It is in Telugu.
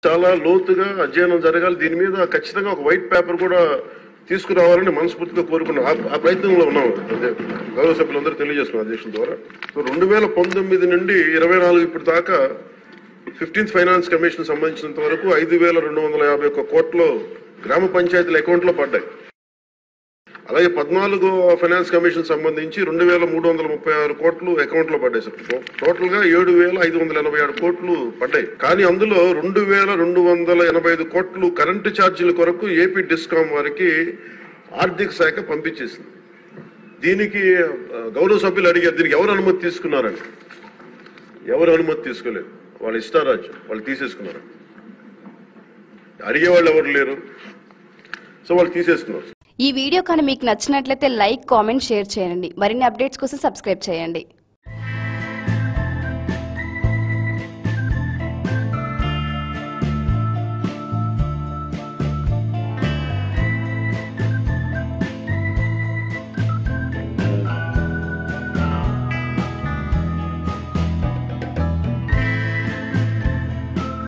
చాలా లోతుగా అధ్యయనం జరగాలి. దీని మీద ఖచ్చితంగా ఒక వైట్ పేపర్ కూడా తీసుకురావాలని మనస్ఫూర్తిగా కోరుకున్నాం. ఆ ప్రయత్నంలో ఉన్నాం. గౌరవ సభ్యులందరూ తెలియజేస్తున్నాం అధ్యక్షుల ద్వారా. 2019 నుండి 24 ఇప్పటి దాకా 15th ఫైనాన్స్ కమిషన్ సంబంధించినంత వరకు 5,251 కోట్లు గ్రామ పంచాయతీల అకౌంట్లో పడ్డాయి. అలాగే 14వ ఫైనాన్స్ కమిషన్ సంబంధించి 2,336 కోట్లు అకౌంట్లో పడ్డాయి సార్. టోటల్ గా 7,587 కోట్లు పడ్డాయి. కానీ అందులో 2,285 కోట్లు కరెంటు ఛార్జీల కొరకు ఏపీ డిస్కాం వారికి ఆర్థిక శాఖ పంపించేసింది. దీనికి గౌరవ సభ్యులు అడిగారు, దీనికి ఎవరు అనుమతి తీసుకున్నారని. ఎవరు అనుమతి తీసుకోలేదు. వాళ్ళ ఇష్టారాజ్యం, వాళ్ళు తీసేసుకున్నారు. అడిగేవాళ్ళు ఎవరు లేరు, సో వాళ్ళు తీసేసుకున్నారు. ఈ వీడియో కానీ మీకు నచ్చినట్లయితే లైక్, కామెంట్, షేర్ చేయండి. మరిన్ని అప్డేట్స్ కోసం సబ్స్క్రైబ్ చేయండి.